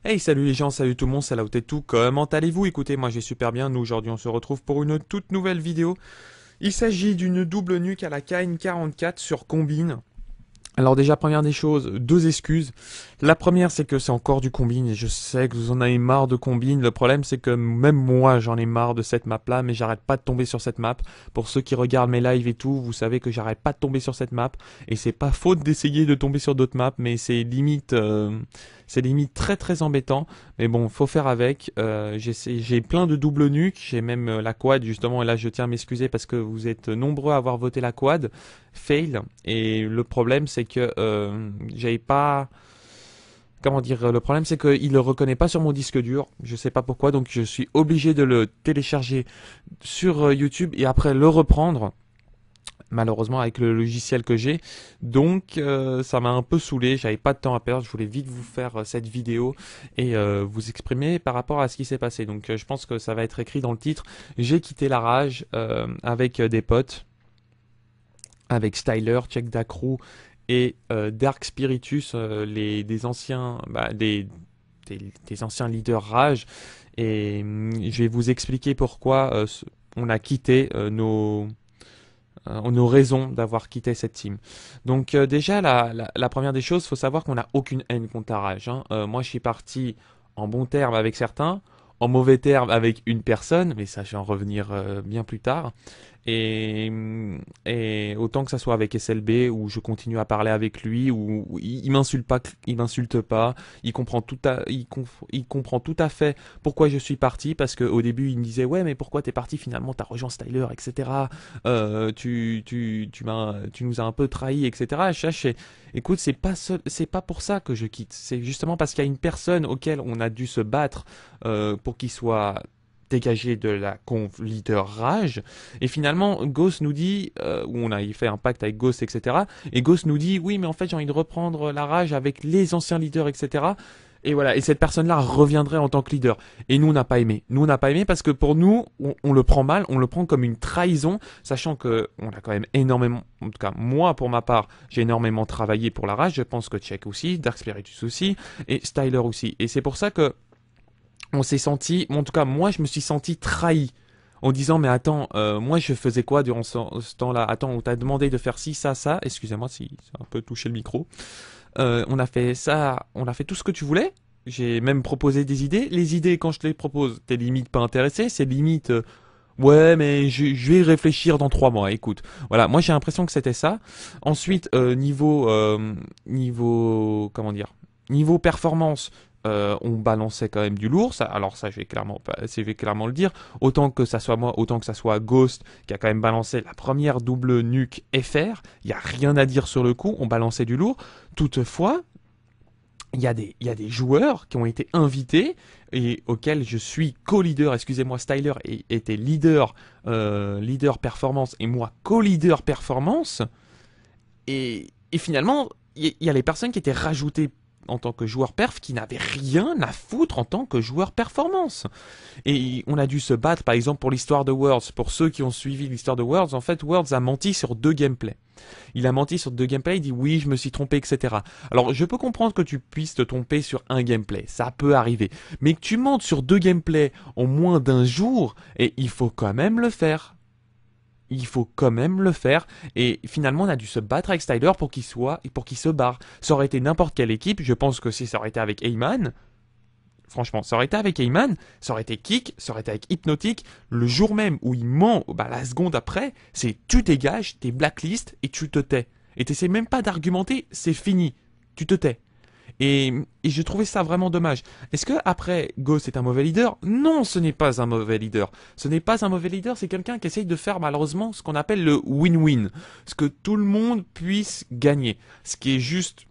Hey, salut les gens, salut tout le monde, c'est Laotetou, comment allez-vous? Écoutez, moi j'ai super bien, nous aujourd'hui on se retrouve pour une toute nouvelle vidéo. Il s'agit d'une double nuque à la KN44 sur Combine. Alors déjà, première des choses, deux excuses. La première, c'est que c'est encore du combine et je sais que vous en avez marre de combine. Le problème, c'est que même moi, j'en ai marre de cette map-là, mais j'arrête pas de tomber sur cette map. Pour ceux qui regardent mes lives et tout, vous savez que j'arrête pas de tomber sur cette map. Et c'est pas faute d'essayer de tomber sur d'autres maps, mais c'est limite très très embêtant. Mais bon, faut faire avec. J'ai plein de double nuques, j'ai même la quad justement. Et là, je tiens à m'excuser parce que vous êtes nombreux à avoir voté la quad. Fail. Et le problème, c'est que j'avais pas. Comment dire? Le problème, c'est qu'il le reconnaît pas sur mon disque dur. Je sais pas pourquoi, donc je suis obligé de le télécharger sur YouTube et après le reprendre. Malheureusement avec le logiciel que j'ai, donc ça m'a un peu saoulé, j'avais pas de temps à perdre, je voulais vite vous faire cette vidéo et vous exprimer par rapport à ce qui s'est passé. Donc je pense que ça va être écrit dans le titre. J'ai quitté la rage avec des potes, avec Styler, Check Dacrew et Dark Spiritus, des anciens, des anciens leaders Rage. Et je vais vous expliquer pourquoi on a quitté nos raisons d'avoir quitté cette team. Donc déjà, la première des choses, il faut savoir qu'on n'a aucune haine contre la Rage, hein. Moi, je suis parti en bon terme avec certains, en mauvais terme avec une personne, mais ça, je vais en revenir bien plus tard. Et, et autant que ça soit avec SLB, où je continue à parler avec lui, où il m'insulte pas, il m'insulte pas, il comprend tout à fait pourquoi je suis parti, parce qu'au début il me disait ouais mais pourquoi t'es parti finalement, t'as rejoint Styler, etc. Tu nous as un peu trahi, etc. Écoute, c'est pas pour ça que je quitte, c'est justement parce qu'il y a une personne auquel on a dû se battre pour qu'il soit dégagé de la conf leader Rage. Et finalement, Ghost nous dit, où on a fait un pacte avec Ghost, etc. Et Ghost nous dit, oui, mais en fait, j'ai envie de reprendre la Rage avec les anciens leaders, etc. Et voilà, et cette personne-là reviendrait en tant que leader. Et nous, on n'a pas aimé. Nous, on n'a pas aimé parce que pour nous, on le prend mal, on le prend comme une trahison, sachant que on a quand même énormément, en tout cas, moi, pour ma part, j'ai énormément travaillé pour la Rage. Je pense que Check aussi, Dark Spiritus aussi, et Styler aussi. Et c'est pour ça que on s'est senti, en tout cas moi je me suis senti trahi en disant mais attends, moi je faisais quoi durant ce temps-là? Attends, on t'a demandé de faire ci, ça, excusez-moi si c'est un peu touché le micro. On a fait ça, on a fait tout ce que tu voulais. J'ai même proposé des idées. Les idées, quand je te les propose, t'es limite pas intéressé. C'est limite, ouais, mais je vais y réfléchir dans 3 mois. Écoute, voilà, moi j'ai l'impression que c'était ça. Ensuite, niveau, comment dire, niveau performance, on balançait quand même du lourd. Ça, alors ça, je vais clairement le dire. Autant que ça soit moi, autant que ça soit Ghost qui a quand même balancé la première double nuque FR. Il y a rien à dire sur le coup. On balançait du lourd. Toutefois, il y a des joueurs qui ont été invités et auxquels je suis co-leader. Excusez-moi, Styler était leader performance et moi co-leader performance. Et finalement, il y a les personnes qui étaient rajoutées en tant que joueur perf qui n'avaient rien à foutre en tant que joueur performance. Et on a dû se battre par exemple pour l'histoire de Worlds. Pour ceux qui ont suivi l'histoire de Worlds, en fait Worlds a menti sur 2 gameplays. Il a menti sur 2 gameplays, il dit oui je me suis trompé, etc. Alors je peux comprendre que tu puisses te tromper sur un gameplay, ça peut arriver. Mais que tu mentes sur 2 gameplays en moins d'un jour, et il faut quand même le faire. Il faut quand même le faire. Et finalement, on a dû se battre avec Styler pour qu'il se barre. Ça aurait été n'importe quelle équipe. Je pense que si ça aurait été avec Heyman, franchement, ça aurait été avec Heyman, ça aurait été Kick, ça aurait été avec Hypnotic. Le jour même où il ment, bah, la seconde après, c'est tu dégages, t'es blacklist et tu te tais. Et t'essaies même pas d'argumenter, c'est fini. Tu te tais. Et j'ai trouvé ça vraiment dommage. Est-ce que après Ghost est un mauvais leader? Non, ce n'est pas un mauvais leader. Ce n'est pas un mauvais leader, c'est quelqu'un qui essaye de faire malheureusement ce qu'on appelle le win-win. Ce que tout le monde puisse gagner. Ce qui est juste,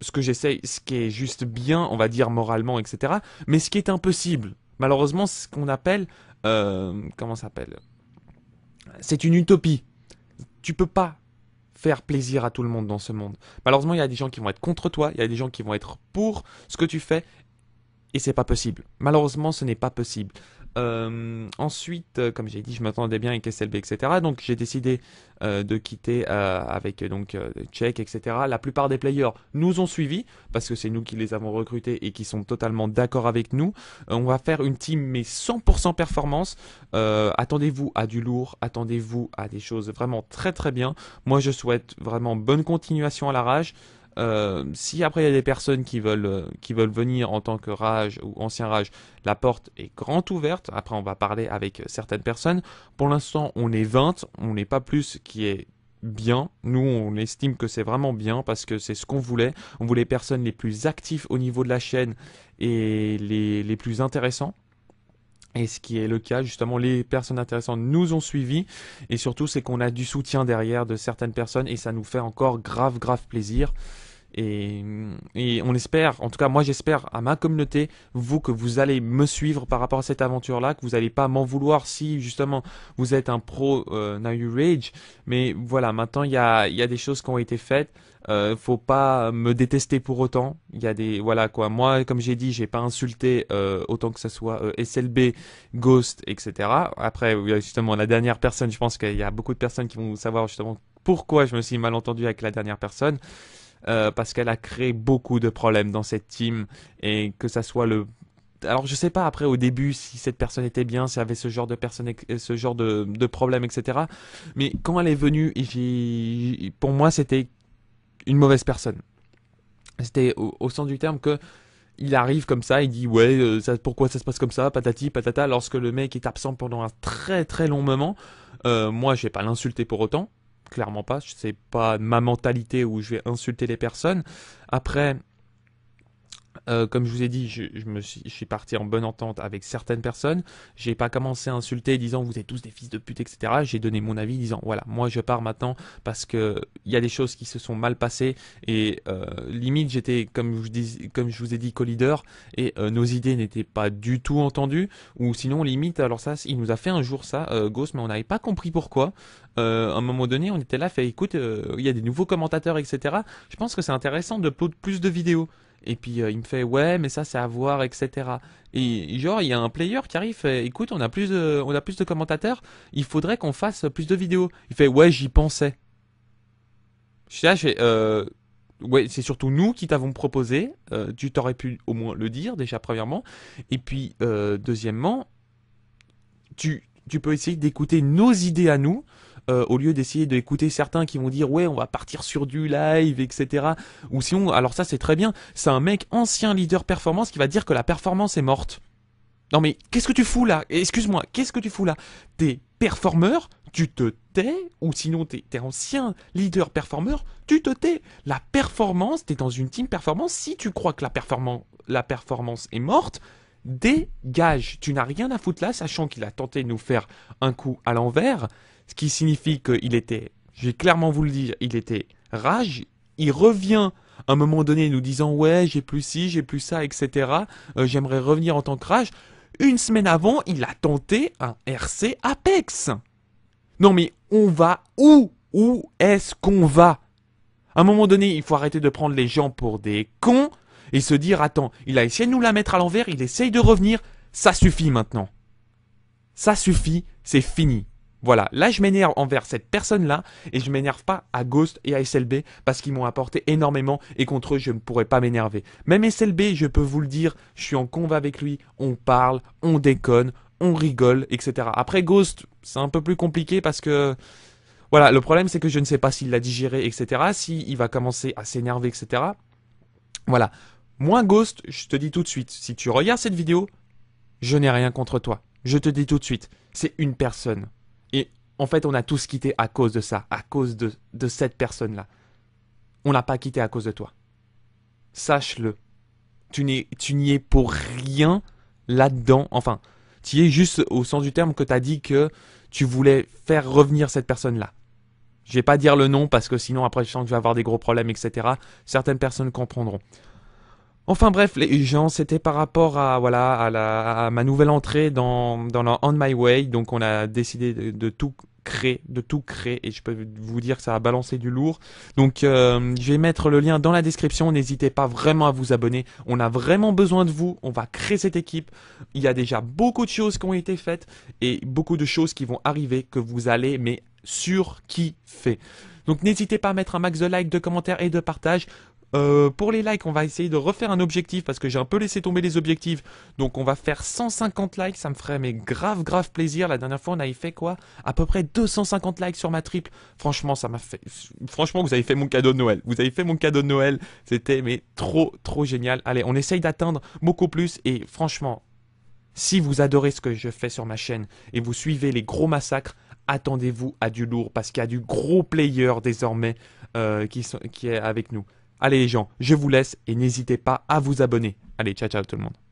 ce qui est juste bien, on va dire moralement, etc. Mais ce qui est impossible. Malheureusement, c'est ce qu'on appelle, comment ça s'appelle? C'est une utopie. Tu peux pas faire plaisir à tout le monde dans ce monde. Malheureusement, il y a des gens qui vont être contre toi, il y a des gens qui vont être pour ce que tu fais, et c'est pas possible. Malheureusement, ce n'est pas possible. Ensuite, comme j'ai dit, je m'entendais bien avec SLB, etc. Donc j'ai décidé de quitter avec Check, etc. La plupart des players nous ont suivis parce que c'est nous qui les avons recrutés et qui sont totalement d'accord avec nous. On va faire une team mais 100% performance. Attendez-vous à du lourd, attendez-vous à des choses vraiment très très bien. Moi je souhaite vraiment bonne continuation à la rage. Si après il y a des personnes qui veulent venir en tant que rage ou ancien rage, la porte est grande ouverte. Après on va parler avec certaines personnes. Pour l'instant on est 20, on n'est pas plus qui est bien. Nous on estime que c'est vraiment bien parce que c'est ce qu'on voulait. On voulait les personnes les plus actives au niveau de la chaîne et les plus intéressants. Et ce qui est le cas, justement, les personnes intéressantes nous ont suivis. Et surtout, c'est qu'on a du soutien derrière de certaines personnes et ça nous fait encore grave, grave plaisir. Et, et on espère, en tout cas moi j'espère à ma communauté, vous que vous allez me suivre par rapport à cette aventure-là, que vous n'allez pas m'en vouloir si justement vous êtes un pro Now You Rage. Mais voilà, maintenant il y a des choses qui ont été faites. Faut pas me détester pour autant. Il y a des voilà quoi. Moi, comme j'ai dit, j'ai pas insulté autant que ce soit SLB, Ghost, etc. Après, justement, la dernière personne, je pense qu'il y a beaucoup de personnes qui vont savoir justement pourquoi je me suis mal entendu avec la dernière personne. Parce qu'elle a créé beaucoup de problèmes dans cette team et que ça soit le alors je sais pas après au début si cette personne était bien, si elle avait ce genre de personne, ce genre de problème, etc. Mais quand elle est venue, pour moi c'était une mauvaise personne. C'était au sens du terme que il arrive comme ça, il dit ouais, pourquoi ça se passe comme ça, patati patata, lorsque le mec est absent pendant un très très long moment. Moi, je vais pas l'insulter pour autant, clairement pas. C'est pas ma mentalité où je vais insulter les personnes. Après, comme je vous ai dit, je suis parti en bonne entente avec certaines personnes. J'ai pas commencé à insulter disant vous êtes tous des fils de pute, etc. J'ai donné mon avis disant voilà, moi je pars maintenant parce que il y a des choses qui se sont mal passées et limite j'étais comme je vous ai dit co-leader et nos idées n'étaient pas du tout entendues ou sinon limite alors ça il nous a fait un jour ça Ghost mais on n'avait pas compris pourquoi. À un moment donné on était là fait écoute il y a des nouveaux commentateurs etc. Je pense que c'est intéressant de upload plus de vidéos. Et puis il me fait ouais mais ça c'est à voir etc. Et genre il y a un player qui arrive fait écoute on a plus de commentateurs, il faudrait qu'on fasse plus de vidéos. Il fait ouais j'y pensais. Je suis là ouais c'est surtout nous qui t'avons proposé, tu t'aurais pu au moins le dire déjà premièrement. Et puis deuxièmement tu peux essayer d'écouter nos idées à nous au lieu d'essayer d'écouter certains qui vont dire ouais on va partir sur du live etc. Ou sinon alors ça c'est très bien, c'est un mec ancien leader performance qui va dire que la performance est morte. Non mais qu'est-ce que tu fous là? Excuse-moi, qu'est-ce que tu fous là? T'es performeur, tu te tais, ou sinon t'es ancien leader performeur, tu te tais. La performance, t'es dans une team performance, si tu crois que la performance est morte, dégage. Tu n'as rien à foutre là, sachant qu'il a tenté de nous faire un coup à l'envers, ce qui signifie qu'il était, je vais clairement vous le dire, il était rage, il revient à un moment donné nous disant ouais j'ai plus ci, j'ai plus ça, etc. J'aimerais revenir en tant que rage. Une semaine avant, il a tenté un RC Apex. Non mais on va où? Où est-ce qu'on va? À un moment donné, il faut arrêter de prendre les gens pour des cons et se dire attends, il a essayé de nous la mettre à l'envers, il essaye de revenir, ça suffit maintenant. Ça suffit, c'est fini. Voilà, là je m'énerve envers cette personne-là et je m'énerve pas à Ghost et à SLB parce qu'ils m'ont apporté énormément et contre eux je ne pourrais pas m'énerver. Même SLB, je peux vous le dire, je suis en conve avec lui, on parle, on déconne, on rigole, etc. Après Ghost, c'est un peu plus compliqué parce que voilà, le problème c'est que je ne sais pas s'il l'a digéré, etc. S'il va commencer à s'énerver, etc. Voilà, moi Ghost, je te dis tout de suite, si tu regardes cette vidéo, je n'ai rien contre toi. Je te dis tout de suite, c'est une personne. Et en fait, on a tous quitté à cause de ça, à cause de cette personne-là. On l'a pas quitté à cause de toi. Sache-le. Tu n'y es pour rien là-dedans. Enfin, tu y es juste au sens du terme que tu as dit que tu voulais faire revenir cette personne-là. Je vais pas dire le nom parce que sinon après je sens que je vais avoir des gros problèmes, etc. Certaines personnes comprendront. Enfin bref, les gens, c'était par rapport à voilà à ma nouvelle entrée dans la On My Way. Donc on a décidé de tout créer et je peux vous dire que ça va balancer du lourd. Donc je vais mettre le lien dans la description, n'hésitez pas vraiment à vous abonner, on a vraiment besoin de vous, on va créer cette équipe, il y a déjà beaucoup de choses qui ont été faites et beaucoup de choses qui vont arriver que vous allez mais surkiffer. Donc n'hésitez pas à mettre un max de likes, de commentaires et de partages. Pour les likes, on va essayer de refaire un objectif parce que j'ai un peu laissé tomber les objectifs. Donc on va faire 150 likes, ça me ferait mais grave plaisir. La dernière fois, on avait fait quoi? À peu près 250 likes sur ma triple. Franchement, ça m'a fait... Franchement, vous avez fait mon cadeau de Noël. Vous avez fait mon cadeau de Noël. C'était mais trop génial. Allez, on essaye d'atteindre beaucoup plus et franchement, si vous adorez ce que je fais sur ma chaîne et vous suivez les gros massacres, attendez-vous à du lourd parce qu'il y a du gros player désormais qui est avec nous. Allez les gens, je vous laisse et n'hésitez pas à vous abonner. Allez, ciao tout le monde.